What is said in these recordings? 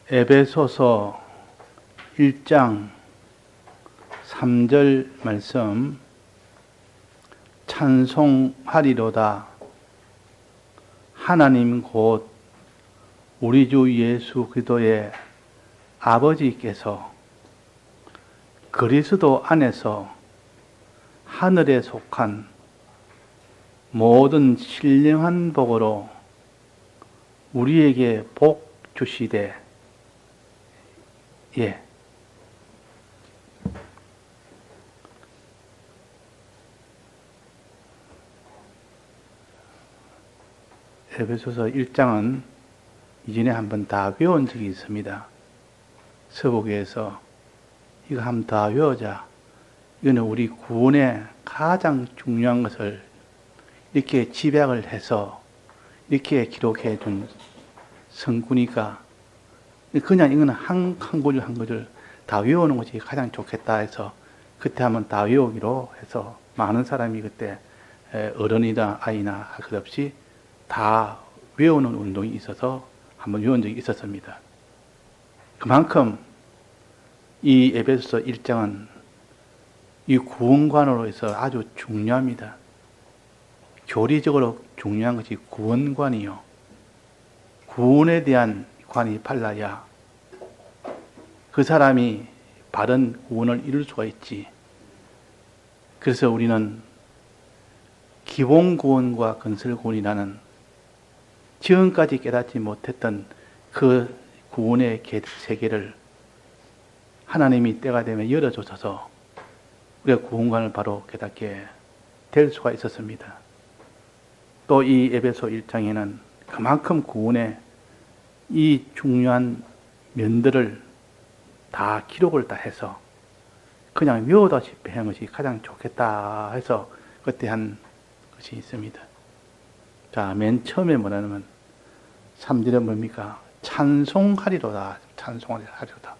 에베소서 1장 3절 말씀, 찬송하리로다. 하나님 곧 우리 주 예수 그리스도의 아버지께서 그리스도 안에서 하늘에 속한 모든 신령한 복으로 우리에게 복 주시되, 에베소서 1장은 이전에 한번 다 외운 적이 있습니다. 서부교에서 이거 한번 다 외우자. 이거는 우리 구원의 가장 중요한 것을 이렇게 집약을 해서 이렇게 기록해 준 성구니까 그냥 이거는 한 구절 한 구절 다 외우는 것이 가장 좋겠다 해서 그때 한번 다 외우기로 해서 많은 사람이 그때 어른이나 아이나 할 것 없이 다 외우는 운동이 있어서 한번 외운 적이 있었습니다. 그만큼 이 에베소서 1장은 이 구원관으로 해서 아주 중요합니다. 교리적으로 중요한 것이 구원관이요. 구원에 대한 관이 발라야 그 사람이 바른 구원을 이룰 수가 있지. 그래서 우리는 기본 구원과 건설 구원이라는 지금까지 깨닫지 못했던 그 구원의 세계를 하나님이 때가 되면 열어주셔서 우리가 구원관을 바로 깨닫게 될 수가 있었습니다. 또 이 에베소 1장에는 그만큼 구원의 이 중요한 면들을 다 기록을 다 해서 그냥 외우다시피 하는 것이 가장 좋겠다 해서 그때 한 것이 있습니다. 자, 맨 처음에 뭐냐면 3절에 뭡니까? 찬송하리로다. 찬송하리로다.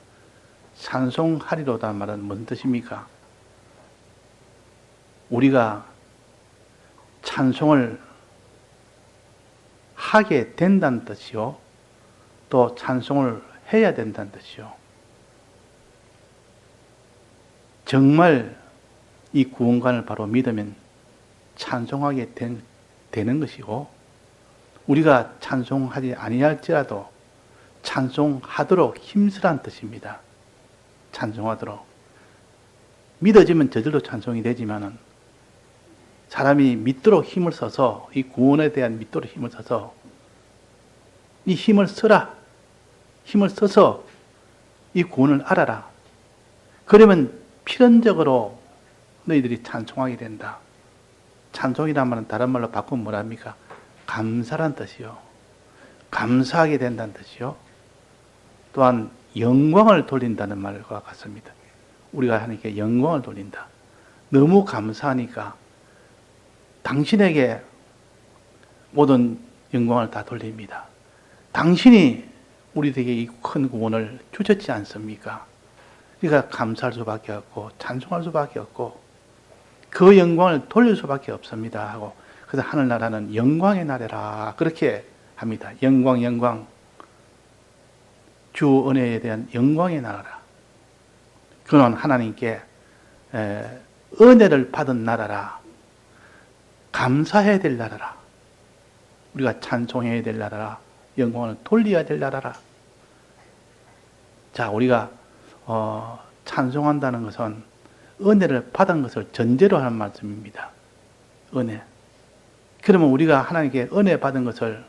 찬송하리로다 말은 무슨 뜻입니까? 우리가 찬송을 하게 된다는 뜻이요. 또 찬송을 해야 된다는 뜻이요. 정말 이 구원관을 바로 믿으면 찬송하게 되는 것이고, 우리가 찬송하지 아니할지라도 찬송하도록 힘쓰란 뜻입니다. 찬송하도록. 믿어지면 저절로 찬송이 되지만은 사람이 믿도록 힘을 써서, 이 구원에 대한 믿도록 힘을 써서 이 힘을 써라. 힘을 써서 이 구원을 알아라. 그러면 필연적으로 너희들이 찬송하게 된다. 찬송이란 말은 다른 말로 바꾸면 뭐랍니까? 감사란 뜻이요. 감사하게 된다는 뜻이요. 또한 영광을 돌린다는 말과 같습니다. 우리가 하나님께 영광을 돌린다. 너무 감사하니까 당신에게 모든 영광을 다 돌립니다. 당신이 우리에게 이 큰 구원을 주셨지 않습니까? 그러니까 감사할 수밖에 없고 찬송할 수밖에 없고 그 영광을 돌릴 수밖에 없습니다 하고, 그래서 하늘나라는 영광의 나라라 그렇게 합니다. 영광, 영광. 주 은혜에 대한 영광의 나라라. 그는 하나님께 은혜를 받은 나라라. 감사해야 될 나라라. 우리가 찬송해야 될 나라라. 영광을 돌려야 될 나라라. 자, 우리가 찬송한다는 것은 은혜를 받은 것을 전제로 하는 말씀입니다. 은혜. 그러면 우리가 하나님께 은혜 받은 것을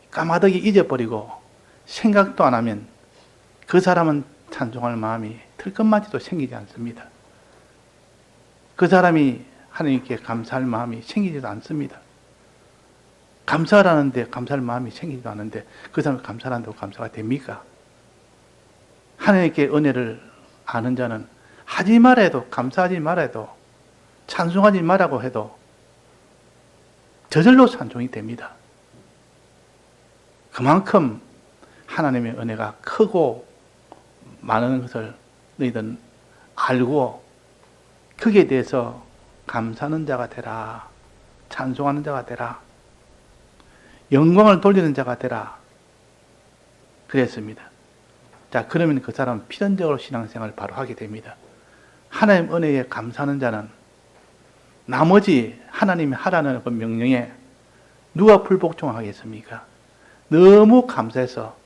까마득히 잊어버리고 생각도 안 하면 그 사람은 찬송할 마음이 틀끝마디도 생기지 않습니다. 그 사람이 하나님께 감사할 마음이 생기지도 않습니다. 감사하라는데 감사할 마음이 생기지도 않는데 그 사람이 감사한다고 감사가 됩니까? 하나님께 은혜를 아는 자는 하지 말아도, 감사하지 말아도, 찬송하지 말라고 해도 저절로 찬송이 됩니다. 그만큼 하나님의 은혜가 크고 많은 것을 너희들은 알고 거기에 대해서 감사하는 자가 되라. 찬송하는 자가 되라. 영광을 돌리는 자가 되라. 그랬습니다. 자, 그러면 그 사람은 필연적으로 신앙생활을 바로 하게 됩니다. 하나님 은혜에 감사하는 자는 나머지 하나님이 하라는 그 명령에 누가 불복종하겠습니까? 너무 감사해서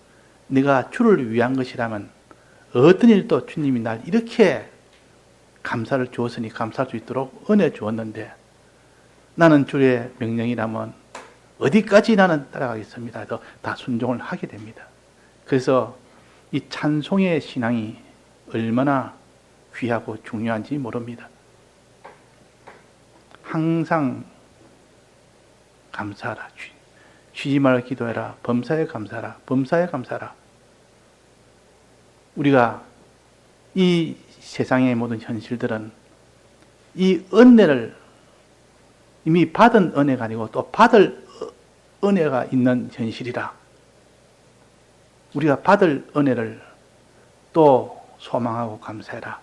내가 주를 위한 것이라면 어떤 일도 주님이 날 이렇게 감사를 주었으니 감사할 수 있도록 은혜 주었는데 나는 주의 명령이라면 어디까지 나는 따라가겠습니다. 그래서 다 순종을 하게 됩니다. 그래서 이 찬송의 신앙이 얼마나 귀하고 중요한지 모릅니다. 항상 감사하라. 쉬지 말고 기도해라. 범사에 감사하라. 범사에 감사하라. 우리가 이 세상의 모든 현실들은 이 은혜를 이미 받은 은혜가 아니고 또 받을 은혜가 있는 현실이라 우리가 받을 은혜를 또 소망하고 감사해라.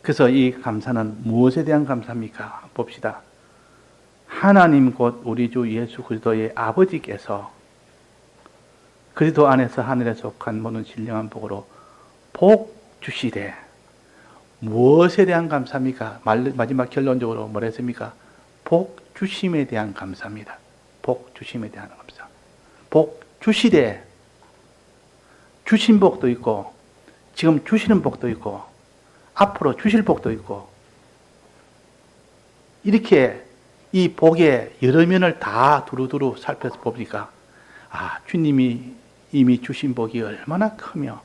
그래서 이 감사는 무엇에 대한 감사입니까? 봅시다. 하나님 곧 우리 주 예수 그리스도의 아버지께서 그리스도 안에서 하늘에 속한 모든 신령한 복으로 복 주시되 무엇에 대한 감사입니까? 마지막 결론적으로 뭐라 했습니까? 복 주심에 대한 감사입니다. 복 주심에 대한 감사. 복 주시되 주신 복도 있고 지금 주시는 복도 있고 앞으로 주실 복도 있고 이렇게 이 복의 여러 면을 다 두루두루 살펴서 보니까 아, 주님이 이미 주신 복이 얼마나 크며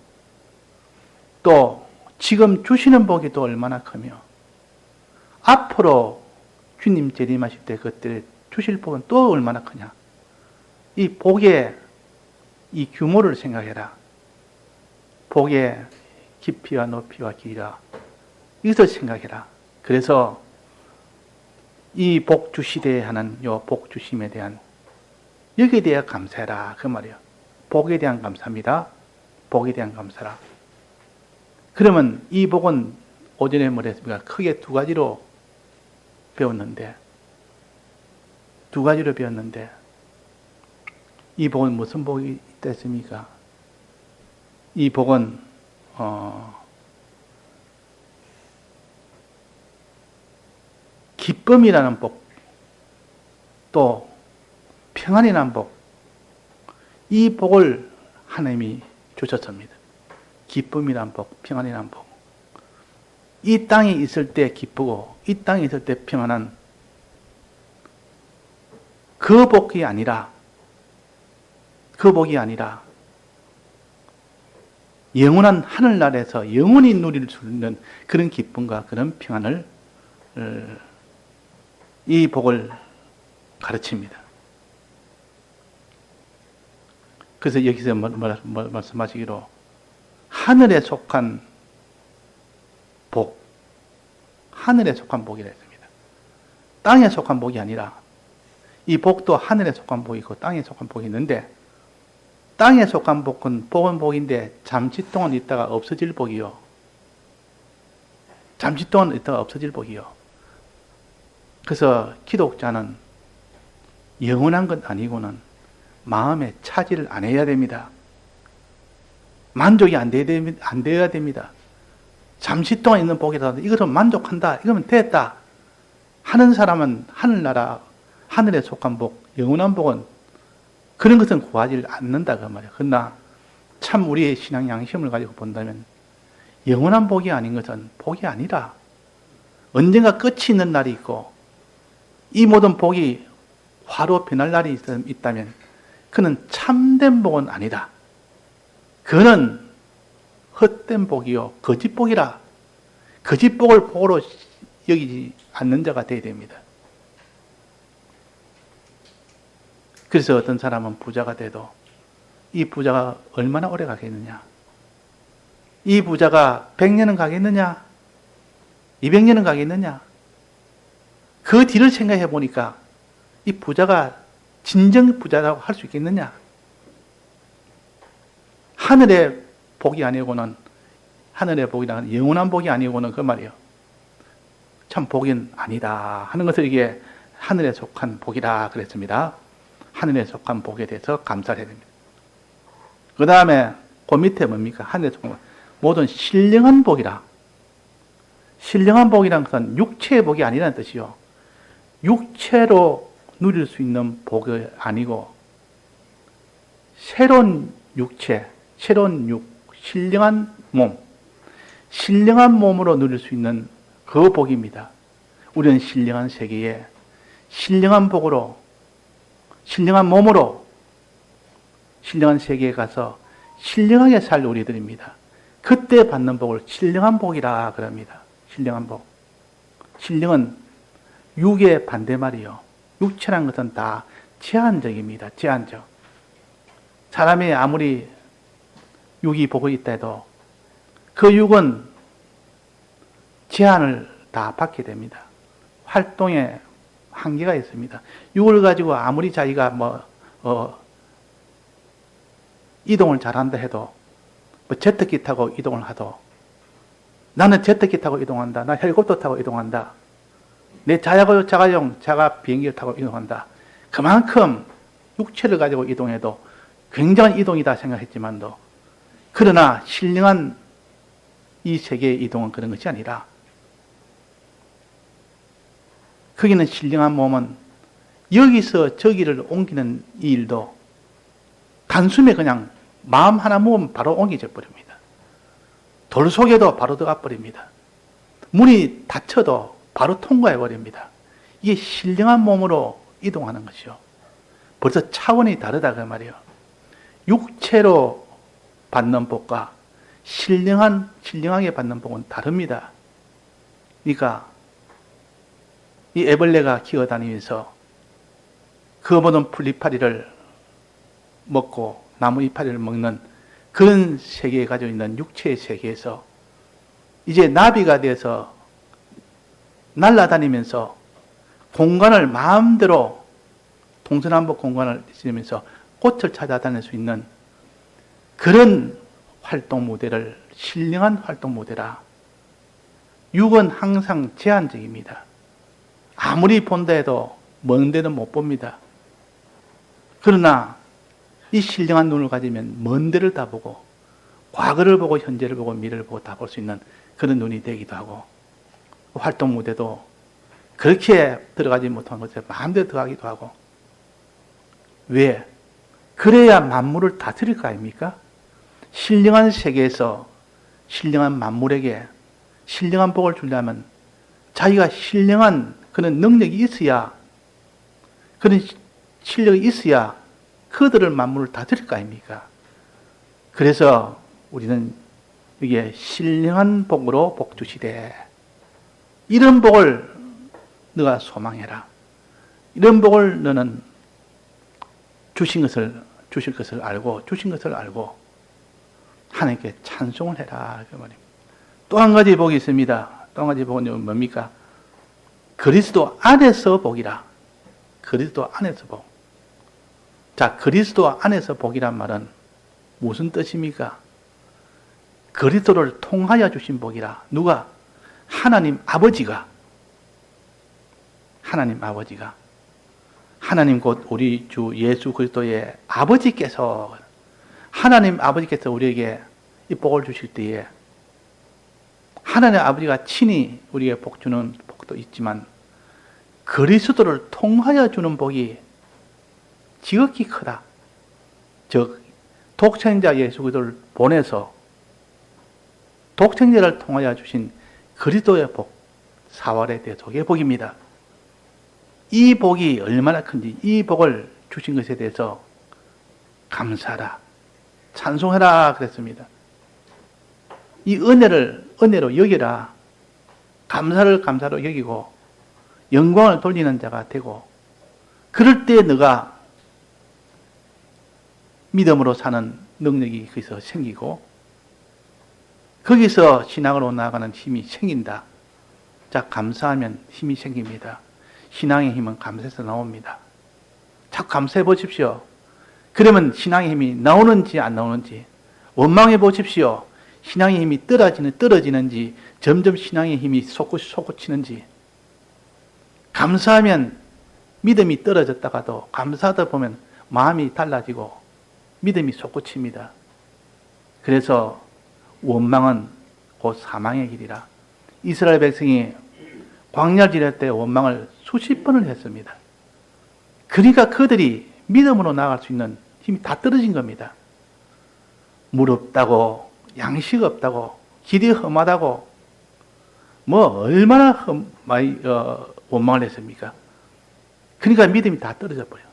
또 지금 주시는 복이 또 얼마나 크며 앞으로 주님 재림하실 때 그때 주실 복은 또 얼마나 크냐. 이 복의 이 규모를 생각해라. 복의 깊이와 높이와 길이라 이것을 생각해라. 그래서 이 복 주시되 하는 요 복 주심에 대한 여기에 대해 감사해라 그 말이에요. 복에 대한 감사입니다. 복에 대한 감사라. 그러면 이 복은 오전에 뭐랬습니까? 크게 두 가지로 배웠는데 이 복은 무슨 복이 있겠습니까? 이 복은 기쁨이라는 복, 또 평안이라는 복, 이 복을 하나님이 주셨습니다. 기쁨이란 복, 평안이란 복. 이 땅에 있을 때 기쁘고 이 땅에 있을 때 평안한 그 복이 아니라 영원한 하늘나라에서 영원히 누릴 수 있는 그런 기쁨과 그런 평안을 이 복을 가르칩니다. 그래서 여기서 말씀하시기로 하늘에 속한 복, 하늘에 속한 복이라 했습니다. 땅에 속한 복이 아니라 이 복도 하늘에 속한 복이고 땅에 속한 복이 있는데 땅에 속한 복은 복인데 잠시 동안 있다가 없어질 복이요. 잠시 동안 있다가 없어질 복이요. 그래서 기독자는 영원한 것 아니고는 마음에 차지를 안 해야 됩니다. 만족이 안 되어야 됩니다. 잠시 동안 있는 복이라도 이것은 만족한다, 이거면 됐다 하는 사람은 하늘나라, 하늘에 속한 복, 영원한 복은 그런 것은 구하지 않는다 그 말이에요. 그러나 참 우리의 신앙 양심을 가지고 본다면 영원한 복이 아닌 것은 복이 아니라 언젠가 끝이 있는 날이 있고 이 모든 복이 화로 변할 날이 있다면 그는 참된 복은 아니다. 그는 헛된 복이요 거짓 복이라. 거짓 복을 복으로 여기지 않는 자가 되어야 됩니다. 그래서 어떤 사람은 부자가 돼도 이 부자가 얼마나 오래 가겠느냐? 이 부자가 100년은 가겠느냐? 200년은 가겠느냐? 그 뒤를 생각해 보니까 이 부자가 진정 부자라고 할 수 있겠느냐? 하늘의 복이 아니고는, 하늘의 복이라는 영원한 복이 아니고는 그 말이에요. 참 복은 아니다 하는 것을 이게 하늘에 속한 복이라 그랬습니다. 하늘에 속한 복에 대해서 감사를 해야 됩니다. 그 다음에 그 밑에 뭡니까? 하늘에서 보면 모든 신령한 복이라. 신령한 복이란 것은 육체의 복이 아니라는 뜻이요. 육체로 누릴 수 있는 복이 아니고 새로운 육체, 새로운 신령한 몸, 신령한 몸으로 누릴 수 있는 그 복입니다. 우리는 신령한 세계에 신령한 복으로, 신령한 몸으로 신령한 세계에 가서 신령하게 살 우리들입니다. 그때 받는 복을 신령한 복이라 그럽니다. 신령한 복. 신령은 육의 반대말이요. 육체란 것은 다 제한적입니다. 제한적. 사람이 아무리 육이 복이 있다 해도 그 육은 제한을 다 받게 됩니다. 활동에 한계가 있습니다. 육을 가지고 아무리 자기가 이동을 잘한다 해도 제트기 타고 이동을 하도 나는 제트기 타고 이동한다. 나 헬리콥터 타고 이동한다. 내 자가 비행기를 타고 이동한다. 그만큼 육체를 가지고 이동해도 굉장한 이동이다 생각했지만도 그러나 신령한 이 세계의 이동은 그런 것이 아니라 거기는 신령한 몸은 여기서 저기를 옮기는 이 일도 단숨에 그냥 마음 하나 모으면 바로 옮겨져 버립니다. 돌 속에도 바로 들어가 버립니다. 문이 닫혀도 바로 통과해 버립니다. 이게 신령한 몸으로 이동하는 것이요. 벌써 차원이 다르다 그 말이요. 육체로 받는 복과 신령하게 받는 복은 다릅니다. 그러니까 이 애벌레가 기어다니면서 그 모든 풀이파리를 먹고 나무 이파리를 먹는 그런 세계에 가지고 있는 육체의 세계에서 이제 나비가 돼서 날아다니면서 공간을 마음대로 동서남북 공간을 지으면서 꽃을 찾아다닐 수 있는 그런 활동 모델을 신령한 활동 모델이라. 육은 항상 제한적입니다. 아무리 본다 해도 먼 데는 못 봅니다. 그러나 이 신령한 눈을 가지면 먼 데를 다 보고 과거를 보고 현재를 보고 미래를 보고 다 볼 수 있는 그런 눈이 되기도 하고 활동 무대도 그렇게 들어가지 못한 곳에 마음대로 들어가기도 하고. 왜? 그래야 만물을 다스릴 거 아닙니까? 신령한 세계에서 신령한 만물에게 신령한 복을 주려면 자기가 신령한 그런 능력이 있어야, 그런 실력이 있어야 그들을 만물을 다스릴 거 아닙니까? 그래서 우리는 이게 신령한 복으로 복 주시되 이런 복을 너가 소망해라. 이런 복을 너는 주실 것을 알고 하나님께 찬송을 해라. 그 말입니다. 또 한 가지 복이 있습니다. 또 한 가지 복은 뭡니까? 그리스도 안에서 복이라. 그리스도 안에서 복. 자, 그리스도 안에서 복이란 말은 무슨 뜻입니까? 그리스도를 통하여 주신 복이라. 누가? 하나님 아버지가. 하나님 곧 우리 주 예수 그리스도의 아버지께서, 하나님 아버지께서 우리에게 이 복을 주실 때에 하나님 아버지가 친히 우리에게 복 주는 복도 있지만 그리스도를 통하여 주는 복이 지극히 크다. 즉 독생자 예수 그리스도를 보내서 독생자를 통하여 주신 그리스도의 복, 사활의 대속의 복입니다. 이 복이 얼마나 큰지, 이 복을 주신 것에 대해서 감사하라, 찬송해라 그랬습니다. 이 은혜로 여기라. 감사를 감사로 여기고 영광을 돌리는 자가 되고, 그럴 때 너가 믿음으로 사는 능력이 거기서 생기고 거기서 신앙으로 나아가는 힘이 생긴다. 자, 감사하면 힘이 생깁니다. 신앙의 힘은 감사에서 나옵니다. 자꾸 감사해 보십시오. 그러면 신앙의 힘이 나오는지 안 나오는지 원망해 보십시오. 신앙의 힘이 떨어지는지 점점 신앙의 힘이 솟구치는지. 감사하면 믿음이 떨어졌다가도 감사하다 보면 마음이 달라지고 믿음이 솟구칩니다. 그래서 원망은 곧 사망의 길이라. 이스라엘 백성이 광야 지날 때 원망을 수십 번을 했습니다. 그러니까 그들이 믿음으로 나아갈 수 있는 힘이 다 떨어진 겁니다. 물 없다고, 양식 없다고, 길이 험하다고, 얼마나 많이 원망을 했습니까? 그러니까 믿음이 다 떨어져 버려요.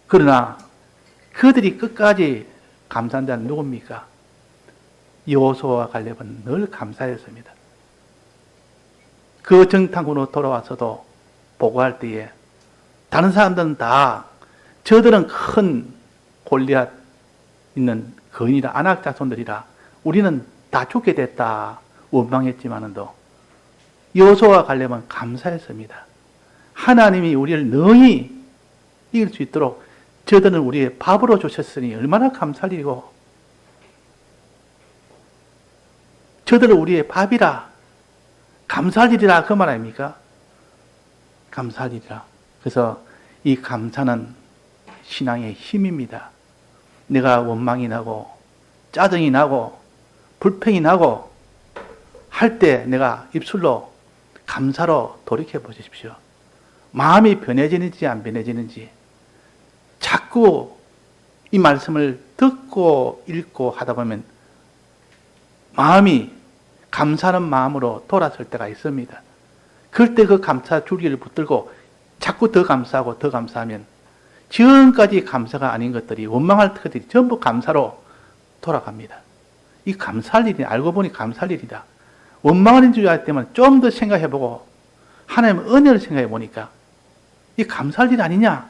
그러나 그들이 끝까지 감사한 자는 누굽니까? 여호수아와 갈렙은 늘 감사했습니다. 그 정탐꾼으로 돌아와서도 보고할 때에 다른 사람들은 다 저들은 큰 골리앗 있는 거인이라 아낙 자손들이라 우리는 다 죽게 됐다 원망했지만도 여호수아와 갈렙은 감사했습니다. 하나님이 우리를 능히 이길 수 있도록 저들은 우리의 밥으로 주셨으니 얼마나 감사할 일이고 저들은 우리의 밥이라 감사할 일이라 그 말 아닙니까? 감사할 일이라. 그래서 이 감사는 신앙의 힘입니다. 내가 원망이 나고 짜증이 나고 불평이 나고 할 때 내가 입술로 감사로 돌이켜 보십시오. 마음이 변해지는지 안 변해지는지 자꾸 이 말씀을 듣고 읽고 하다 보면 마음이 감사하는 마음으로 돌아설 때가 있습니다. 그럴 때 그 감사 줄기를 붙들고 자꾸 더 감사하고 더 감사하면 지금까지 감사가 아닌 것들이 원망할 것들이 전부 감사로 돌아갑니다. 이 감사할 일이 알고 보니 감사할 일이다. 원망하는 줄 알 때만 좀 더 생각해보고 하나님의 은혜를 생각해 보니까 이 감사할 일 아니냐?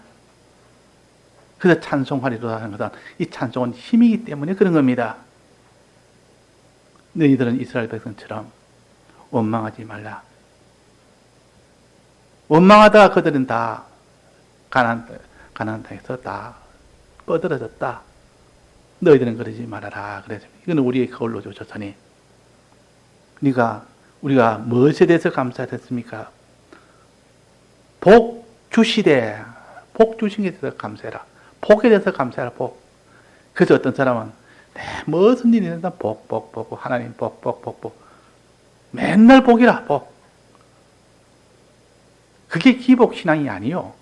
그래서 찬송하리로다 하는 것은 이 찬송은 힘이기 때문에 그런 겁니다. 너희들은 이스라엘 백성처럼 원망하지 말라. 원망하다가 그들은 다 가나안 땅에서 다 뻗어졌다. 너희들은 그러지 말아라. 그래서 이거는 우리의 거울로 주셨으니. 그러니까 우리가 무엇에 대해서 감사했습니까? 복 주시되 복 주신 것에 대해서 감사해라. 복에 대해서 감사해라. 복. 그래서 어떤 사람은 무슨 일이 일어나 복 하나님 복 맨날 복이라 복. 그게 기복 신앙이 아니요.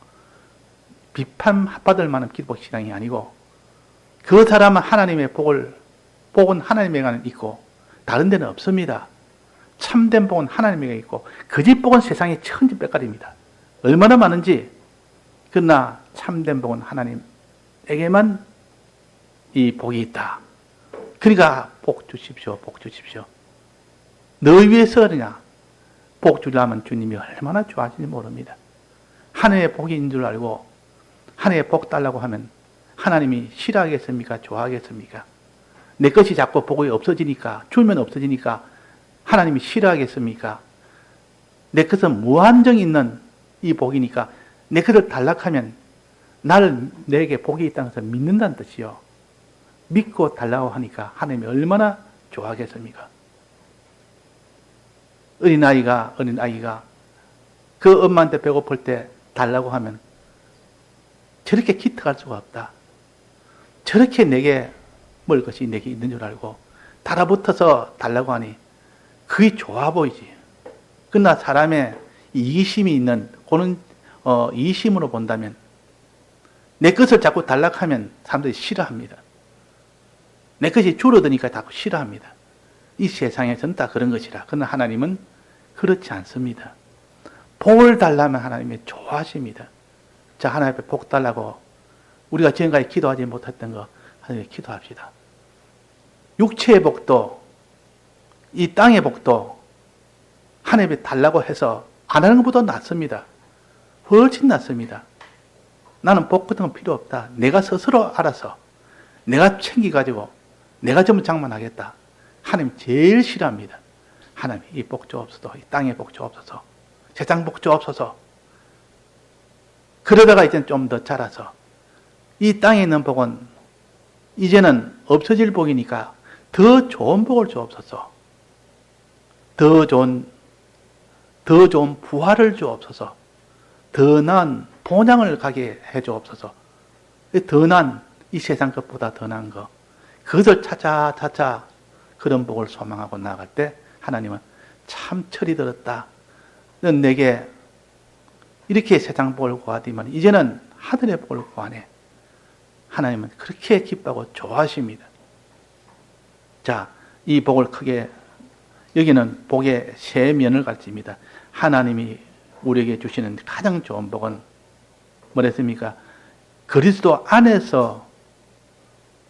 비판받을 만한 기복 신앙이 아니고 그 사람은 하나님의 복은 하나님에게는 있고 다른 데는 없습니다. 참된 복은 하나님에게 있고 거짓 복은 세상에 천지백갈입니다. 얼마나 많은지. 그러나 참된 복은 하나님에게만 이 복이 있다. 그러니까 복 주십시오. 복 주십시오. 너 위해서 그러냐? 복 주려면 주님이 얼마나 좋아하시는지 모릅니다. 하나님의 복이 있는 줄 알고 하나님의 복 달라고 하면 하나님이 싫어하겠습니까? 좋아하겠습니까? 내 것이 자꾸 복이 없어지니까 주면 없어지니까 하나님이 싫어하겠습니까? 내 것은 무한정 있는 이 복이니까 내 것을 단락하면 내게 복이 있다는 것을 믿는다는 뜻이요. 믿고 달라고 하니까 하나님이 얼마나 좋아하겠습니까? 어린아이가 그 엄마한테 배고플 때 달라고 하면 저렇게 기특할 수가 없다. 저렇게 내게 먹을 것이 내게 있는 줄 알고 달아붙어서 달라고 하니 그게 좋아 보이지. 그러나 사람의 이기심이 있는 그런 이기심으로 본다면 내 것을 자꾸 달락하면 사람들이 싫어합니다. 내 것이 줄어드니까 자꾸 싫어합니다. 이 세상에서는 다 그런 것이라. 그러나 하나님은 그렇지 않습니다. 복을 달라면 하나님이 좋아하십니다. 자, 하나님 앞에 복 달라고 우리가 지금까지 기도하지 못했던 거 하나님께 기도합시다. 육체의 복도 이 땅의 복도 하나님께 달라고 해서 안 하는 것보다 낫습니다. 훨씬 낫습니다. 나는 복 같은 건 필요 없다. 내가 스스로 알아서 내가 챙겨가지고 내가 전부 장만하겠다. 하나님 제일 싫어합니다. 하나님 이 복 주옵소서. 이 땅의 복 주옵소서. 세상 복 주옵소서. 그러다가 이제는 좀 더 자라서 이 땅에 있는 복은 이제는 없어질 복이니까 더 좋은 복을 주옵소서. 더 좋은 부활을 주옵소서. 더 나은 본향을 가게 해 주옵소서. 더 나은 이 세상 것보다 더 나은 거. 그것을 찾아 그런 복을 소망하고 나아갈 때 하나님은 참 철이 들었다. 넌 내게 이렇게 세상 복을 구하더니만 이제는 하늘의 복을 구하네. 하나님은 그렇게 기뻐하고 좋아하십니다. 자, 이 복을 크게 여기는 복의 세 면을 가르칩니다. 하나님이 우리에게 주시는 가장 좋은 복은 뭐랬습니까? 그리스도 안에서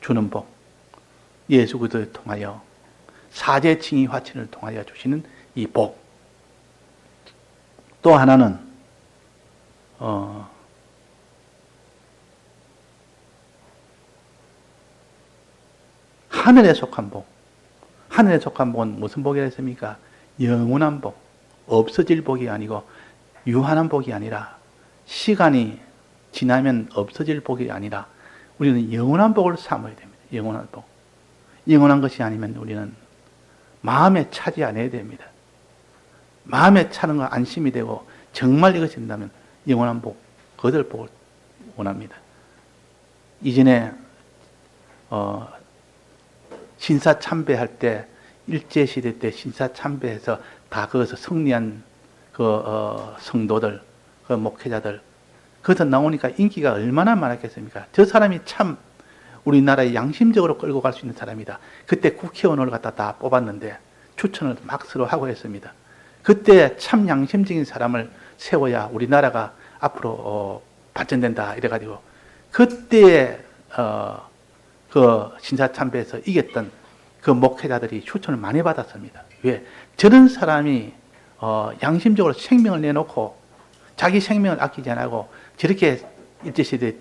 주는 복, 예수 그리스도를 통하여 사제 칭의 화친을 통하여 주시는 이 복. 또 하나는 하늘에 속한 복. 하늘에 속한 복은 무슨 복이라 했습니까? 영원한 복. 없어질 복이 아니고 유한한 복이 아니라 시간이 지나면 없어질 복이 아니라 우리는 영원한 복을 삼아야 됩니다. 영원한 복. 영원한 것이 아니면 우리는 마음에 차지 않아야 됩니다. 마음에 차는 건 안심이 되고 정말 이것이 된다면 영원한 복, 거들 복을 원합니다. 이전에 신사 참배할 때 일제시대 때 신사 참배해서 다 거기서 승리한 성도들, 목회자들 거기서 나오니까 인기가 얼마나 많았겠습니까? 저 사람이 참 우리나라에 양심적으로 끌고 갈 수 있는 사람이다. 그때 국회의원을 갖다 다 뽑았는데 추천을 막 서로 하고 했습니다. 그때 참 양심적인 사람을 세워야 우리나라가 앞으로 발전된다 이래가지고 그때 그 신사참배에서 이겼던 그 목회자들이 추천을 많이 받았습니다. 왜? 저런 사람이 양심적으로 생명을 내놓고 자기 생명을 아끼지 않고 저렇게 일제시대에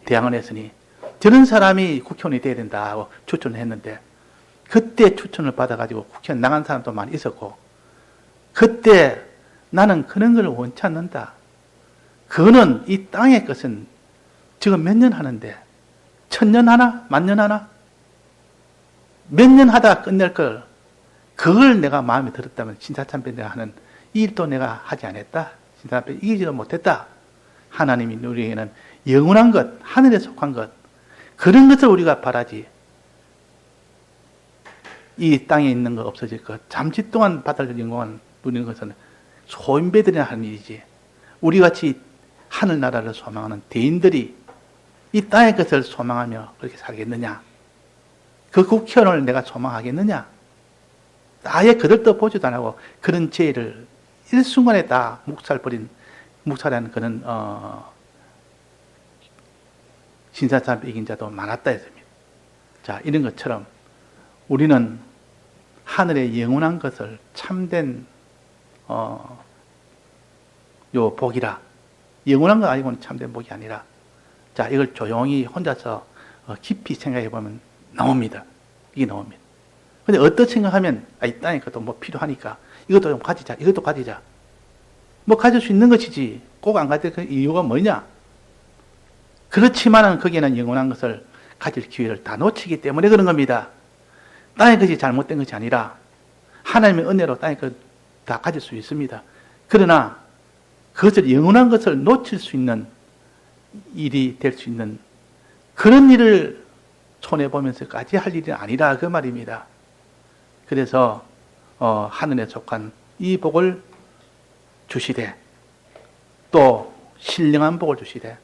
대항을 했으니 저런 사람이 국회의원이 돼야 된다 하고 추천을 했는데 그때 추천을 받아가지고 국회의원 나간 사람도 많이 있었고 그때 나는 그런 걸 원치 않는다. 그거는 이 땅의 것은 지금 몇 년 하는데 1000년 하나? 10,000년 하나? 몇 년 하다 끝낼 걸 그걸 내가 마음에 들었다면 신사참배 내가 하는 이 일도 내가 하지 않았다. 신사참배 이기지도 못했다. 하나님이 우리에게는 영원한 것, 하늘에 속한 것 그런 것을 우리가 바라지 이 땅에 있는 거 없어질 것 잠시 동안 받을 영광을 누리는 것은 소인배들이나 하는 일이지 우리같이 하늘나라를 소망하는 대인들이 이 땅의 것을 소망하며 그렇게 살겠느냐? 그 국회의원을 내가 소망하겠느냐? 아예 그들도 보지도 안 하고 그런 죄를 일순간에 다 묵살버린 묵살하는 그런 신사참배 이긴 자도 많았다 했습니다. 자, 이런 것처럼 우리는 하늘의 영원한 것을 참된 요 복이라 영원한 거 아니고는 참된 복이 아니라 자, 이걸 조용히 혼자서 깊이 생각해 보면 나옵니다. 이게 나옵니다. 근데 어떤 생각하면 이 땅에 것도 뭐 필요하니까 이것도 좀 가지자. 이것도 가지자. 뭐 가질 수 있는 것이지 꼭 안 가질 그 이유가 뭐냐? 그렇지만은 거기에는 영원한 것을 가질 기회를 다 놓치기 때문에 그런 겁니다. 땅의 것이 잘못된 것이 아니라 하나님의 은혜로 땅의 것 다 가질 수 있습니다. 그러나 그것을 영원한 것을 놓칠 수 있는 일이 될 수 있는 그런 일을 손해보면서까지 할 일이 아니라 그 말입니다. 그래서 하늘에 속한 이 복을 주시되 또 신령한 복을 주시되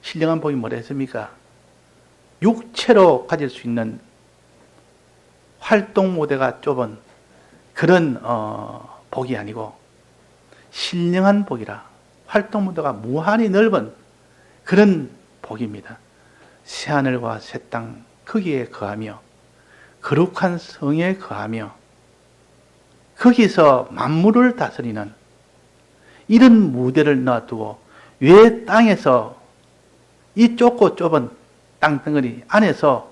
신령한 복이 뭐라 했습니까? 육체로 가질 수 있는 활동 무대가 좁은 그런 복이 아니고 신령한 복이라 활동 무대가 무한히 넓은 그런 복입니다. 새하늘과 새 땅 거기에 거하며 거룩한 성에 거하며 거기서 만물을 다스리는 이런 무대를 놔두고 왜 땅에서 이 좁고 좁은 땅덩어리 안에서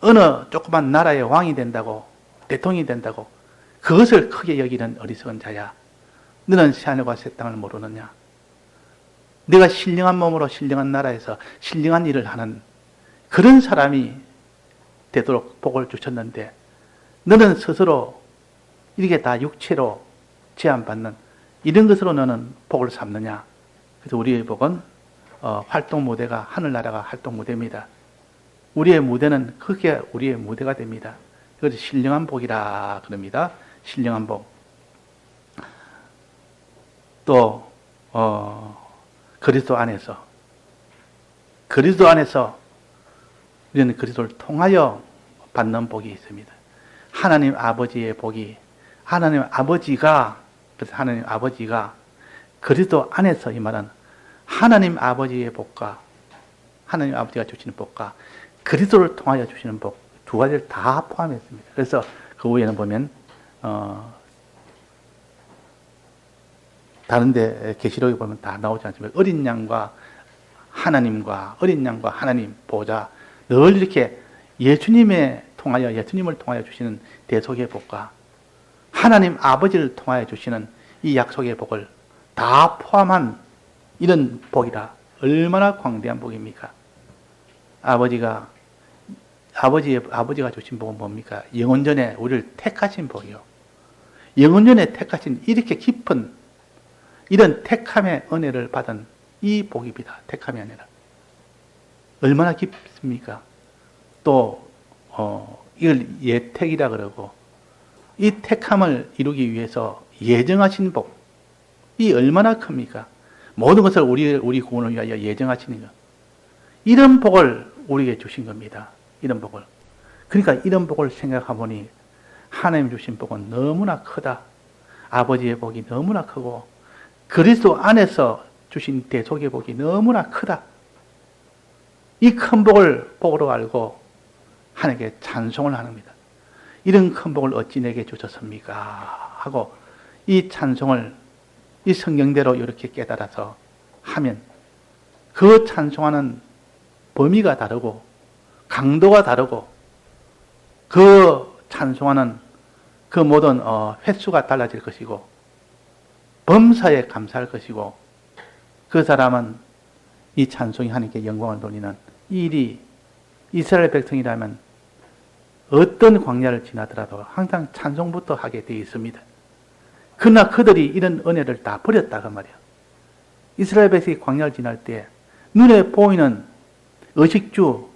어느 조그만 나라의 왕이 된다고 대통령이 된다고 그것을 크게 여기는 어리석은 자야. 너는 새하늘과 새 땅을 모르느냐? 내가 신령한 몸으로 신령한 나라에서 신령한 일을 하는 그런 사람이 되도록 복을 주셨는데 너는 스스로 이렇게 다 육체로 제한받는 이런 것으로 너는 복을 삼느냐? 그래서 우리의 복은 활동 무대가 하늘나라가 활동 무대입니다. 우리의 무대는 그게 우리의 무대가 됩니다. 그것이 신령한 복이라 그럽니다. 신령한 복. 또 그리스도 안에서 우리는 그리스도를 통하여 받는 복이 있습니다. 하나님 아버지의 복이, 하나님 아버지가 그리스도 안에서, 이 말은 하나님 아버지의 복과 하나님 아버지가 주시는 복과 그리스도를 통하여 주시는 복, 두 가지를 다 포함했습니다. 그래서 그 위에는 보면 다른데 계시록에 보면 다 나오지 않습니까? 어린 양과 하나님 보좌, 늘 이렇게 예수님을 통하여 주시는 대속의 복과 하나님 아버지를 통하여 주시는 이 약속의 복을 다 포함한 이런 복이라 얼마나 광대한 복입니까? 아버지가 주신 복은 뭡니까? 영원전에 우리를 택하신 복이요. 영원전에 택하신 이렇게 깊은 이런 택함의 은혜를 받은 이 복입니다. 택함이 아니라. 얼마나 깊습니까? 또 이걸 예택이라 그러고, 이 택함을 이루기 위해서 예정하신 복, 이 얼마나 큽니까? 모든 것을 우리 구원을 위하여 예정하시는 것. 이런 복을 우리에게 주신 겁니다. 이런 복을. 그러니까 이런 복을 생각해보니 하나님 주신 복은 너무나 크다. 아버지의 복이 너무나 크고 그리스도 안에서 주신 대속의 복이 너무나 크다. 이 큰 복을 복으로 알고 하나님께 찬송을 합니다. 이런 큰 복을 어찌 내게 주셨습니까? 하고 이 찬송을 이 성경대로 이렇게 깨달아서 하면 그 찬송하는 범위가 다르고 강도가 다르고 그 찬송하는 그 모든 횟수가 달라질 것이고 범사에 감사할 것이고 그 사람은 이 찬송이 하나님께 영광을 돌리는 이 일이 이스라엘 백성이라면 어떤 광야를 지나더라도 항상 찬송부터 하게 되어 있습니다. 그러나 그들이 이런 은혜를 다 버렸다고 말이에요. 이스라엘 백성이 광야를 지날 때 눈에 보이는 의식주,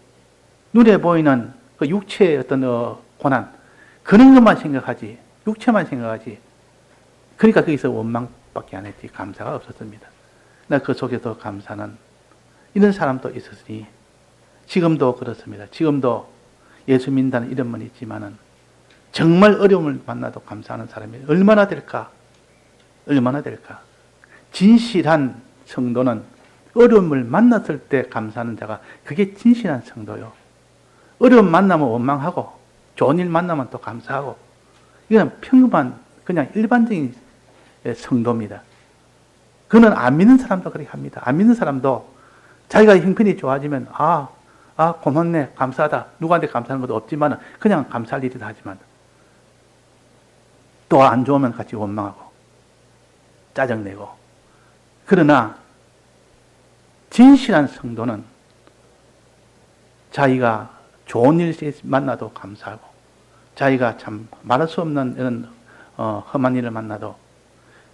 눈에 보이는 그 육체의 어떤 고난, 그런 것만 생각하지, 육체만 생각하지. 그러니까 거기서 원망밖에 안 했지 감사가 없었습니다. 그러나 그 속에서 감사는 이런 사람도 있었으니 지금도 그렇습니다. 지금도 예수 믿는다는 이름만 있지만은 정말 어려움을 만나도 감사하는 사람이 얼마나 될까? 얼마나 될까? 진실한 성도는 어려움을 만났을 때 감사하는 자가 그게 진실한 성도요. 어려움 만나면 원망하고 좋은 일 만나면 또 감사하고 이건 평범한 그냥 일반적인 성도입니다. 그는 안 믿는 사람도 그렇게 합니다. 안 믿는 사람도 자기가 형편이 좋아지면 고맙네, 감사하다. 누구한테 감사하는 것도 없지만 그냥 감사할 일이다 하지만 또 안 좋으면 같이 원망하고 짜증내고. 그러나 진실한 성도는 자기가 좋은 일 만나도 감사하고 자기가 참 말할 수 없는 이런 험한 일을 만나도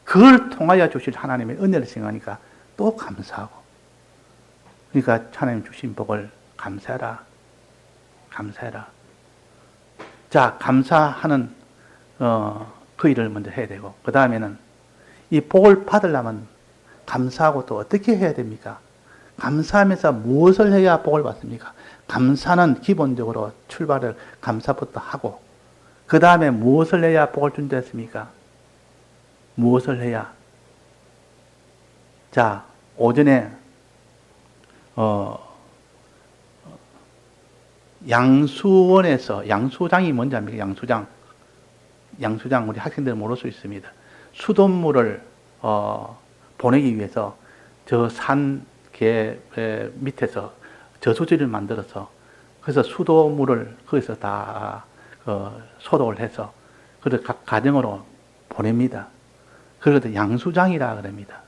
그걸 통하여 주실 하나님의 은혜를 생각하니까 또 감사하고. 그러니까 하나님 주신 복을 감사해라. 감사해라. 자, 감사하는 그 일을 먼저 해야 되고 그 다음에는 이 복을 받으려면 감사하고 또 어떻게 해야 됩니까? 감사하면서 무엇을 해야 복을 받습니까? 감사는 기본적으로 출발을 감사부터 하고 그 다음에 무엇을 해야 복을 준다 했습니까? 무엇을 해야? 자, 오전에 양수원에서 양수장이 뭔지 압니까? 양수장 우리 학생들은 모를 수 있습니다. 수돗물을 보내기 위해서 저 산개 밑에서 저수지를 만들어서 그래서 수돗물을 거기서 다 소독을 해서 그걸 각 가정으로 보냅니다. 그래서 양수장이라 그럽니다.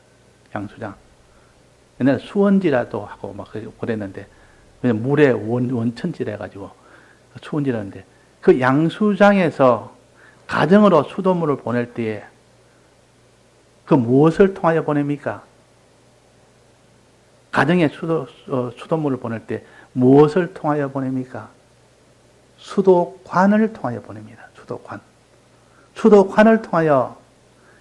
양수장. 옛날에 수원지라도 하고 막 그랬는데 물에 원천지라 해가지고 수원지라는데 그 양수장에서 가정으로 수돗물을 보낼 때에 그 무엇을 통하여 보냅니까? 가정에 수돗물을 보낼 때 무엇을 통하여 보냅니까? 수도관을 통하여 보냅니다. 수도관. 수도관을 통하여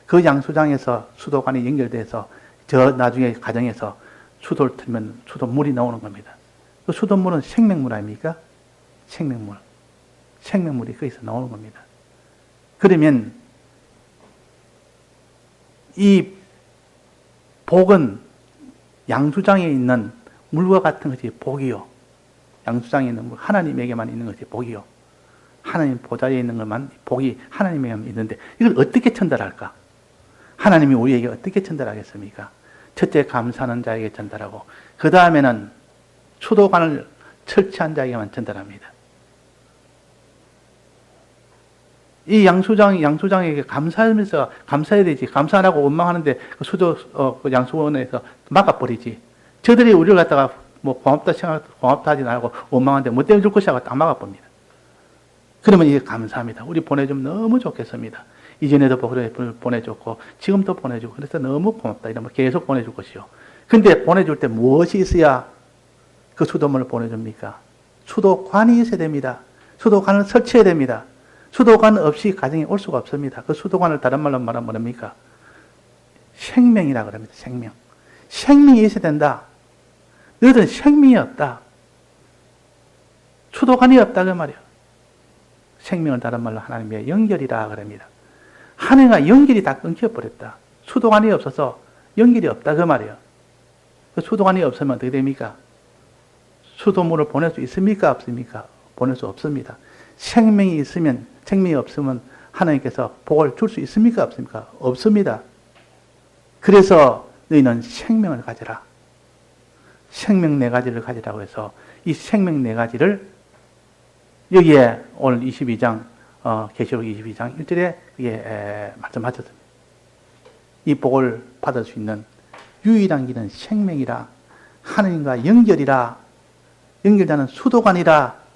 그 양수장에서 수도관이 연결돼서 저 나중에 가정에서 수도를 틀면 수도물이 나오는 겁니다. 그 수도물은 생명물 아닙니까? 생명물. 생명물이 거기서 나오는 겁니다. 그러면 이 복은 양수장에 있는 물과 같은 것이 복이요. 양수장에 있는 물, 하나님에게만 있는 것이 복이요. 하나님 보좌에 있는 것만 복이 하나님에게만 있는데 이걸 어떻게 전달할까? 하나님이 우리에게 어떻게 전달하겠습니까? 첫째 감사하는 자에게 전달하고 그 다음에는 수도관을 설치한 자에게만 전달합니다. 이 양수장에게 감사하면서 감사해야 되지. 감사 안 하고 원망하는데 그 양수원에서 막아버리지. 저들이 우리를 갖다가 뭐 고맙다 하지 않고 원망하는데 뭐 때문에 줄 것이 하고 딱 막아버립니다. 그러면 이게 감사합니다. 우리 보내주면 너무 좋겠습니다. 이전에도 보내줬고 지금도 보내주고 그래서 너무 고맙다 이러면 계속 보내줄 것이요. 근데 보내줄 때 무엇이 있어야 그 수도물을 보내줍니까? 수도관이 있어야 됩니다. 수도관을 설치해야 됩니다. 수도관 없이 가정에 올 수가 없습니다. 그 수도관을 다른 말로 말하면 뭡니까? 생명이라 그럽니다. 생명. 생명이 있어야 된다. 너희들은 생명이 없다. 수도관이 없다 그 말이에요. 생명을 다른 말로 하나님의 연결이라 그럽니다. 하나님과 연결이 다 끊겨버렸다. 수도관이 없어서 연결이 없다 그 말이에요. 그 수도관이 없으면 어떻게 됩니까? 수도물을 보낼 수 있습니까? 없습니까? 보낼 수 없습니다. 생명이 있으면, 생명이 없으면 하나님께서 복을 줄 수 있습니까? 없습니까? 없습니다. 그래서 너희는 생명을 가져라. 생명 네 가지를 가지라고 해서 이 생명 네 가지를 여기에 오늘 22장, 계시록 22장 1절에 말씀하셨습니다. 이 복을 받을 수 있는 유일한 길은 생명이라, 하나님과 연결이라, 연결되는 수도관이라,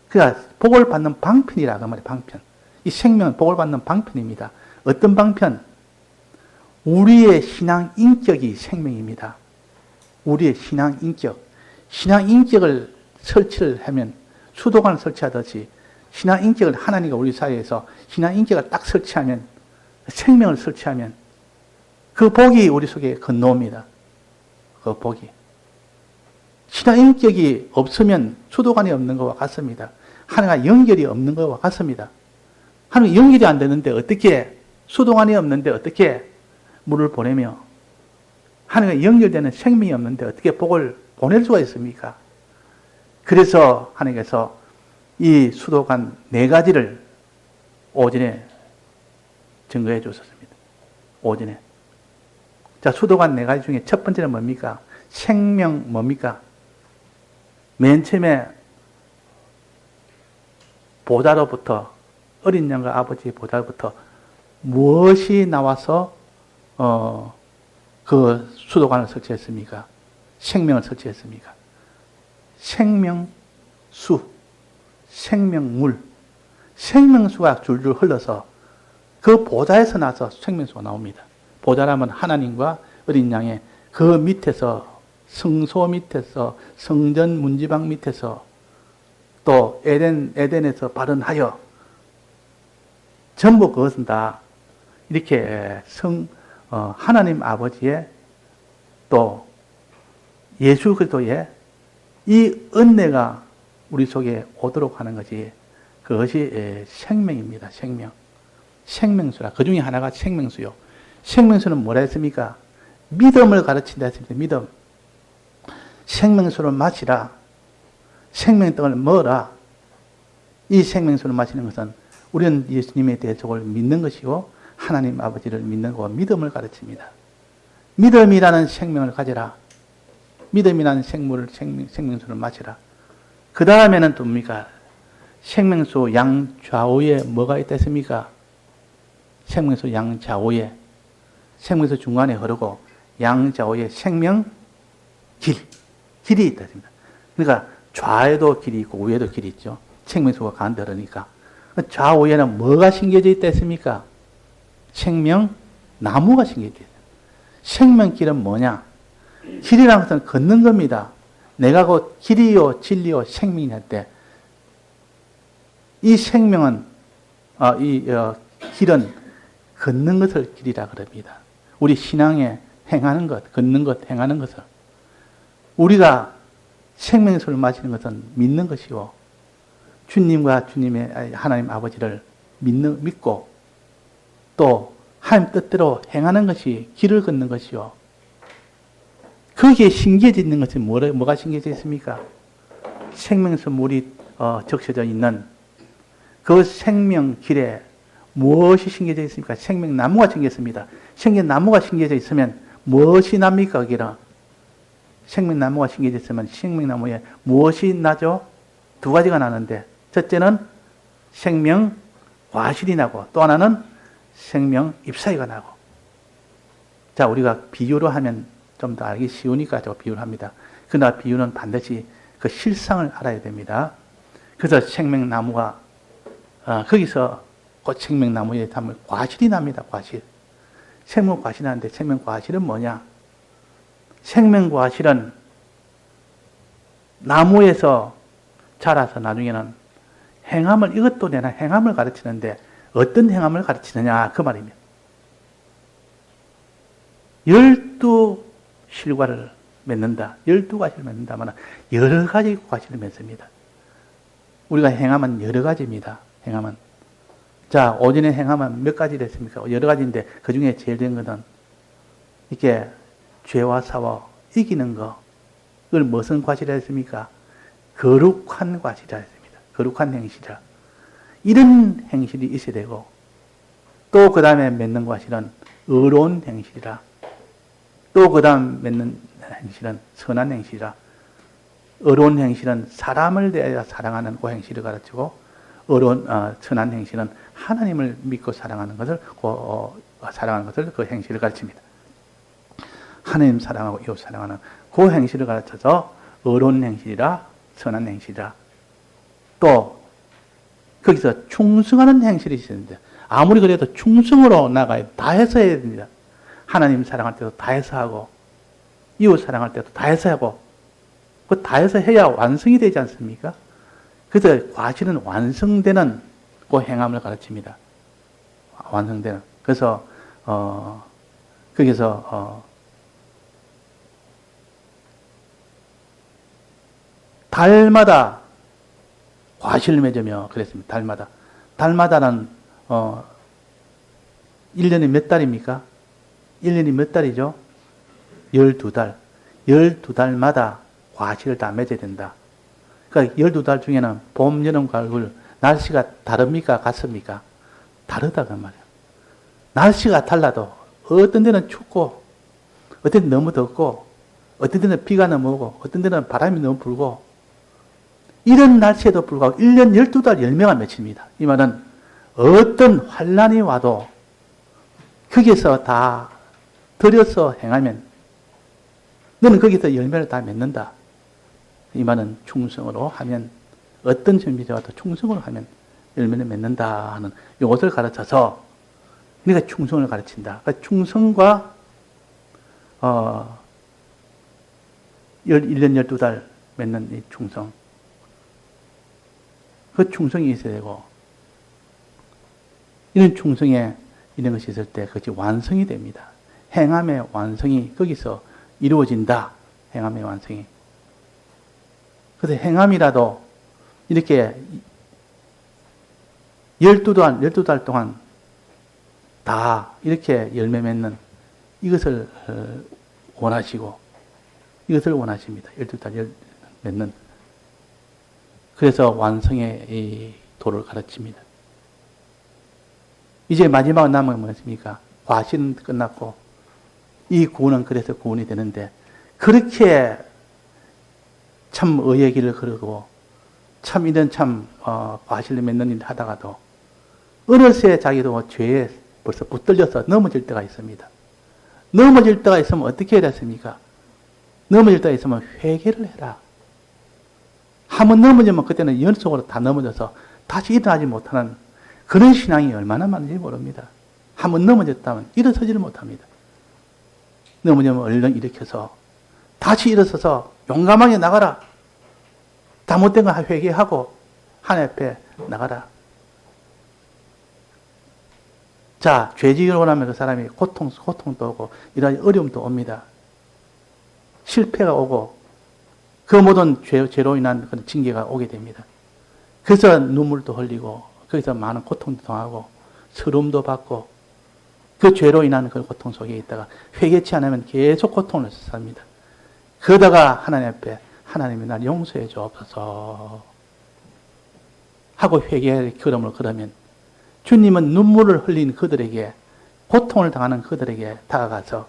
그러니까 복을 받는 방편이라 그 말이에요. 방편. 이 생명은 복을 받는 방편입니다. 어떤 방편? 우리의 신앙 인격이 생명입니다. 우리의 신앙 인격. 신앙 인격을 설치를 하면 수도관을 설치하듯이 신앙 인격을 하나님과 우리 사이에서 신앙 인격을 딱 설치하면 생명을 설치하면 그 복이 우리 속에 건너옵니다. 그 복이. 신앙 인격이 없으면 수도관이 없는 것과 같습니다. 하나님과 연결이 없는 것과 같습니다. 하나님과 연결이 안 되는데 어떻게 수도관이 없는데 어떻게 물을 보내며 하나님과 연결되는 생명이 없는데 어떻게 복을 보낼 수가 있습니까? 그래서 하나님께서 이 수도관 네 가지를 오전에 증거해 주셨습니다. 오전에. 자, 수도관 네 가지 중에 첫 번째는 뭡니까? 생명 뭡니까? 맨 처음에 보좌로부터 어린 양과 아버지의 보좌로부터 무엇이 나와서 그 수도관을 설치했습니까? 생명을 설치했습니까? 생명수, 생명물, 생명수가 줄줄 흘러서 그 보좌에서 나서 생명수가 나옵니다. 보좌라면 하나님과 어린 양의 그 밑에서 성소 밑에서 성전 문지방 밑에서 또 에덴에서 발원하여 전부 그것은 다 이렇게 하나님 아버지의 또 예수 그리스도의 이 은혜가 우리 속에 오도록 하는 것이 그것이 생명입니다. 생명. 생명수라. 그 중에 하나가 생명수요. 생명수는 뭐라 했습니까? 믿음을 가르친다 했습니다. 믿음. 생명수를 마시라. 생명떡을 먹어라. 이 생명수를 마시는 것은 우리는 예수님의 대속을 믿는 것이고 하나님 아버지를 믿는 것과 믿음을 가르칩니다. 믿음이라는 생명을 가져라. 믿음이라는 생명수를 마시라. 그 다음에는 또 뭡니까? 생명수 양좌우에 뭐가 있다 했습니까? 생명수 양좌우에 생명수 중간에 흐르고 양좌우에 생명 길이 있다 했습니다. 그러니까 좌에도 길이 있고 우에도 길이 있죠. 생명수가 가운데 흐르니까. 좌우에는 뭐가 심겨져 있다 했습니까? 생명 나무가 심겨져 있다. 생명길은 뭐냐? 길이라는 것은 걷는 겁니다. 내가 곧 길이요 진리요 생명이냐 할 때 이 생명은 길은 걷는 것을 길이라 그럽니다. 우리 신앙에 행하는 것, 걷는 것, 행하는 것을 우리가 생명수를 마시는 것은 믿는 것이요 주님과 주님의 하나님 아버지를 믿고 또 하나님 뜻대로 행하는 것이 길을 걷는 것이요. 거기에 신기해져 있는 것은 뭐가 신기해져 있습니까? 생명수 물이 적셔져 있는 그 생명길에 무엇이 신기해져 있습니까? 생명나무가 생겼습니다. 생명나무가 신기해져 있으면 무엇이 납니까? 거기는 생명나무가 신기해져 있으면 생명나무에 무엇이 나죠? 두 가지가 나는데 첫째는 생명과실이 나고 또 하나는 생명잎사귀가 나고. 자, 우리가 비유로 하면 좀 더 알기 쉬우니까 저 비유를 합니다. 그러나 비유는 반드시 그 실상을 알아야 됩니다. 그래서 생명나무가 거기서 그 생명나무에 담을 과실이 납니다. 과실. 생명과실이 나는데 생명과실은 뭐냐? 생명과실은 나무에서 자라서 나중에는 행함을, 이것도 내가 행함을 가르치는데 어떤 행함을 가르치느냐 그 말입니다. 12실과를 맺는다. 12가지를 맺는다면 여러 가지 과실을 맺습니다. 우리가 행함은 여러 가지입니다. 행함은. 자, 오전에 행함은 몇 가지 됐습니까? 여러 가지인데 그 중에 제일 된 것은 이렇게 죄와 사와 이기는 거. 그걸 무슨 과실이라 했습니까? 거룩한 과실이라 했습니다. 거룩한 행실이라. 이런 행실이 있어야 되고 또 그 다음에 맺는 과실은 의로운 행실이라. 또 그 다음 맺는 행실은 선한 행실이라. 의로운 행실은 사람을 대하여 사랑하는 그 행실을 가르치고 선한 행실은 하나님을 믿고 사랑하는 것을 그 행실을 가르칩니다. 하나님 사랑하고 이웃 사랑하는 그 행실을 가르쳐서 의로운 행실이라 선한 행실이라. 또 거기서 충성하는 행실이 있는데 아무리 그래도 충성으로 나가야 다 해서 해야 됩니다. 하나님 사랑할 때도 다 해서 하고 이웃 사랑할 때도 다 해서 하고 그 다 해서 해야 완성이 되지 않습니까? 그래서 과실은 완성되는 그 행함을 가르칩니다. 완성되는. 그래서 거기서 달마다 과실을 맺으며 그랬습니다. 달마다는 1년에 몇 달입니까? 1년이 몇 달이죠? 12달. 12달마다 과실을 다 맺어야 된다. 그러니까 12달 중에는 봄, 여름, 가을 날씨가 다릅니까? 같습니까? 다르다고 말이에요. 날씨가 달라도 어떤 데는 춥고 어떤 데는 너무 덥고 어떤 데는 비가 너무 오고 어떤 데는 바람이 너무 불고 이런 날씨에도 불구하고 1년 12달 열매가 맺힙니다. 이 말은 어떤 환란이 와도 거기에서 다 들여서 행하면 너는 거기서 열매를 다 맺는다. 이 말은 충성으로 하면 어떤 준비가 와도 충성으로 하면 열매를 맺는다 하는 이것을 가르쳐서 우리가 충성을 가르친다. 그러니까 충성과 1년 12달 맺는 이 충성. 그 충성이 있어야 되고 이런 충성에 이런 것이 있을 때 그것이 완성이 됩니다. 행함의 완성이 거기서 이루어진다. 행함의 완성이. 그래서 행함이라도 이렇게 12달 동안 다 이렇게 열매 맺는 이것을 원하시고 이것을 원하십니다. 12달 맺는. 그래서 완성의 이 도를 가르칩니다. 이제 마지막 남은 건 뭐였습니까? 과실은 끝났고 이 구원은 그래서 구원이 되는데 그렇게 참 의의 길을 걸고 참 이런 과실을 맺는 일을 하다가도 어느새 자기도 죄에 벌써 붙들려서 넘어질 때가 있습니다. 넘어질 때가 있으면 어떻게 해야 됐습니까? 넘어질 때가 있으면 회개를 해라. 한번 넘어지면 그때는 연속으로 다 넘어져서 다시 일어나지 못하는 그런 신앙이 얼마나 많은지 모릅니다. 한번 넘어졌다면 일어서지를 못합니다. 넘어지면 얼른 일으켜서 다시 일어서서 용감하게 나가라. 잘못된 거 회개하고 하나님 앞에 나가라. 자, 죄지으로 나면 그 사람이 고통도 오고 이런 어려움도 옵니다. 실패가 오고 그 모든 죄로 인한 그런 징계가 오게 됩니다. 그래서 눈물도 흘리고 거기서 많은 고통도 당하고 서름도 받고 그 죄로 인한 그 고통 속에 있다가 회개치 않으면 계속 고통을 삽니다. 그러다가 하나님 앞에 하나님이 날 용서해 주옵소서 하고 회개의 걸음을 걸으면 주님은 눈물을 흘린 그들에게, 고통을 당하는 그들에게 다가가서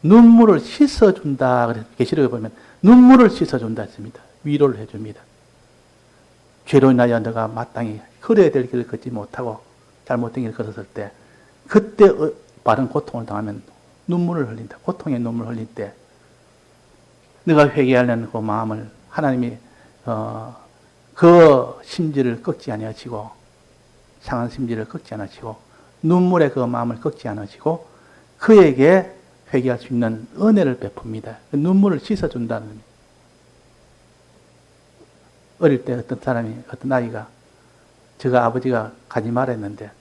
눈물을 씻어준다. 그래서 계시록에 보면 눈물을 씻어준다 했습니다. 위로를 해줍니다. 죄로 인하여 너가 마땅히 걸어야 될 길을 걷지 못하고 잘못된 길을 걸었을 때 그때 바른 고통을 당하면 눈물을 흘린다. 고통의 눈물을 흘릴 때 네가 회개하려는 그 마음을 하나님이 그 심지를 꺾지 아니하시고 상한 심지를 꺾지 않으시고 눈물의 그 마음을 꺾지 않으시고 그에게 회개할 수 있는 은혜를 베풉니다. 눈물을 씻어준다는 겁니다. 어릴 때 어떤 사람이, 어떤 아이가 제가 아버지가 가지 말았는데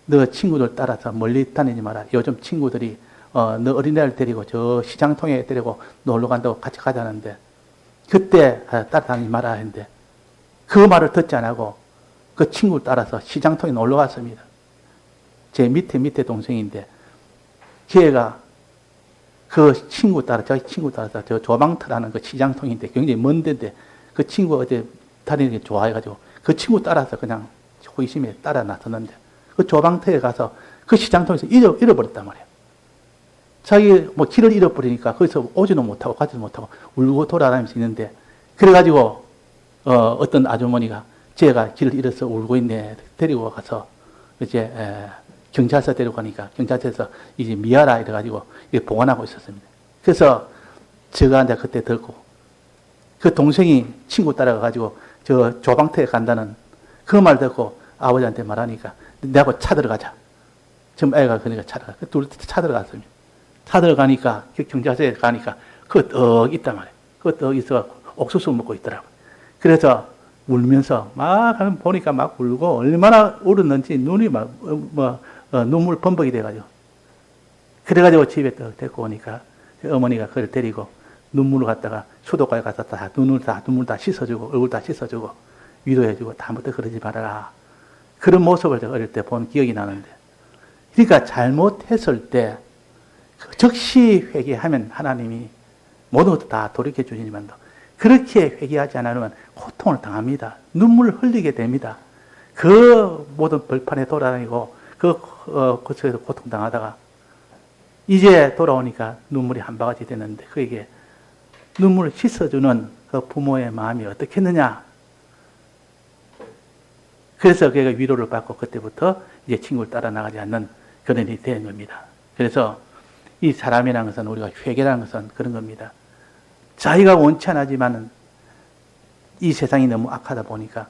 너 친구들 따라서 멀리 다니지 마라. 요즘 친구들이 너 어린애를 데리고 저 시장통에 데리고 놀러 간다고 같이 가자는데 그때 따라다니지 마라 했는데 그 말을 듣지 않고 그 친구를 따라서 시장통에 놀러 갔습니다. 제 밑에 동생인데 걔가 그 친구 따라, 저희 친구 따라서 저 조방터라는 그 시장통인데 굉장히 먼 데인데 그 친구 어제 다니는 게 좋아해가지고 그 친구 따라서 그냥 호기심에 따라 나섰는데 그 조방터에 가서 그 시장통에서 잃어버렸단 말이에요. 자기 뭐 길을 잃어버리니까 거기서 오지도 못하고 가지도 못하고 울고 돌아다니면서 있는데 그래가지고 어떤 아주머니가 제가 길을 잃어서 울고 있네 데리고 가서 이제 경찰서 데리고 가니까 경찰서에서 이제 미아라 이래가지고 보관하고 있었습니다. 그래서 제가 이제 그때 듣고 그 동생이 친구 따라가가지고 저 조방터에 간다는 그 말 듣고 아버지한테 말하니까 내하고 차 들어가자. 지금 애가 그러니까 둘 차 들어갔습니다. 차 들어가니까 경찰서에 가니까 그 떡 있단 말이에요. 그 떡 있어 옥수수 먹고 있더라고요. 그래서 울면서 막 보니까 막 울고 얼마나 울었는지 눈이 막 눈물 범벅이 돼가지고 그래가지고 집에 또 데리고 오니까 어머니가 그걸 데리고 눈물을 갖다가 수도가에 가서 다 눈물 다 씻어주고 얼굴 다 씻어주고 위로해주고 다음부터 그러지 말아라. 그런 모습을 제가 어릴 때 본 기억이 나는데 그러니까 잘못했을 때 즉시 회개하면 하나님이 모든 것도 다 돌이켜 주시지만도 그렇게 회개하지 않으면 고통을 당합니다. 눈물을 흘리게 됩니다. 그 모든 벌판에 돌아다니고 그곳에서 고통당하다가 이제 돌아오니까 눈물이 한 바가지 됐는데 그에게 눈물을 씻어주는 그 부모의 마음이 어떻겠느냐. 그래서 그가 위로를 받고 그때부터 이제 친구를 따라 나가지 않는 그런 일이 된 겁니다. 그래서 이 사람이라는 것은 우리가 회개라는 것은 그런 겁니다. 자기가 원치 않지만은 이 세상이 너무 악하다 보니까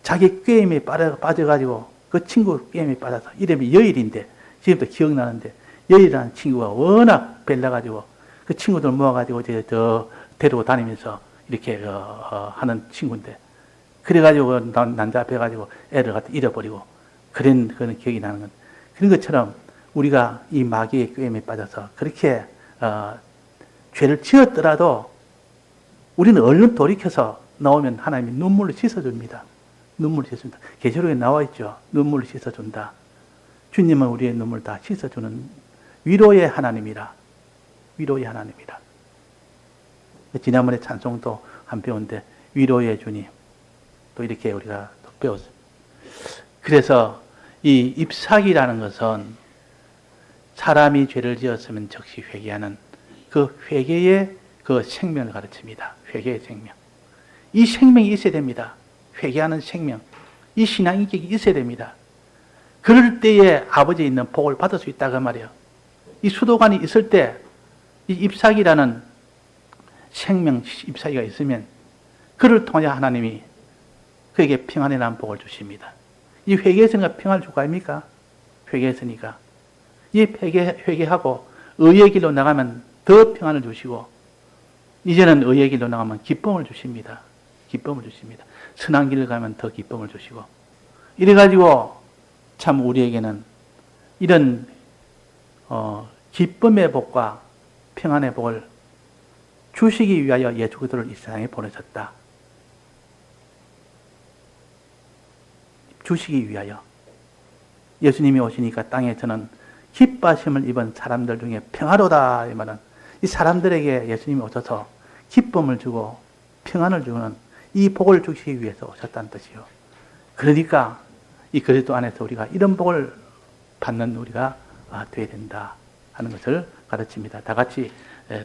자기 게임에 빠져가지고 그 친구 게임에 빠져서 이름이 여일인데 지금도 기억나는데 여일이라는 친구가 워낙 벨라가지고 그 친구들 모아가지고 이제 저 데리고 다니면서 이렇게 하는 친구인데 그래가지고 남자 앞에 가지고 애를 갖다 잃어버리고 그런 기억이 나는 건 그런 것처럼 우리가 이 마귀의 꾀임에 빠져서 그렇게 죄를 지었더라도 우리는 얼른 돌이켜서 나오면 하나님이 눈물을 씻어줍니다. 눈물을 씻어준다. 계시록에 나와 있죠. 눈물을 씻어준다. 주님은 우리의 눈물을 다 씻어주는 위로의 하나님이라. 위로의 하나님이라. 지난번에 찬송도 한 배웠는데 위로의 주님. 또 이렇게 우리가 또 배웠어요. 그래서 이 잎사귀라는 것은 사람이 죄를 지었으면 즉시 회개하는 그 회개의 그 생명을 가르칩니다. 회개의 생명. 이 생명이 있어야 됩니다. 회개하는 생명. 이 신앙 인격이 있어야 됩니다. 그럴 때에 아버지에 있는 복을 받을 수 있다 그 말이에요. 이 수도관이 있을 때 이 잎사귀라는 생명 잎사귀가 있으면 그를 통해 하나님이 그에게 평안이라는 복을 주십니다. 이 회개했으니까 평안을 줄 거 아닙니까? 회개했으니까. 이 회개하고 의의 길로 나가면 더 평안을 주시고 이제는 의의 길로 나가면 기쁨을 주십니다. 기쁨을 주십니다. 선한 길을 가면 더 기쁨을 주시고. 이래가지고 참 우리에게는 이런 기쁨의 복과 평안의 복을 주시기 위하여 예수 그리스도를 이 세상에 보내셨다. 주시기 위하여. 예수님이 오시니까 땅에 저는 기뻐하심을 입은 사람들 중에 평화로다. 이 말은 이 사람들에게 예수님이 오셔서 기쁨을 주고 평안을 주는 이 복을 주시기 위해서 오셨다는 뜻이요. 그러니까 이 그리스도 안에서 우리가 이런 복을 받는 우리가 되어야 된다 하는 것을 가르칩니다. 다 같이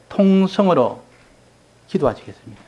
통성으로 기도하시겠습니다.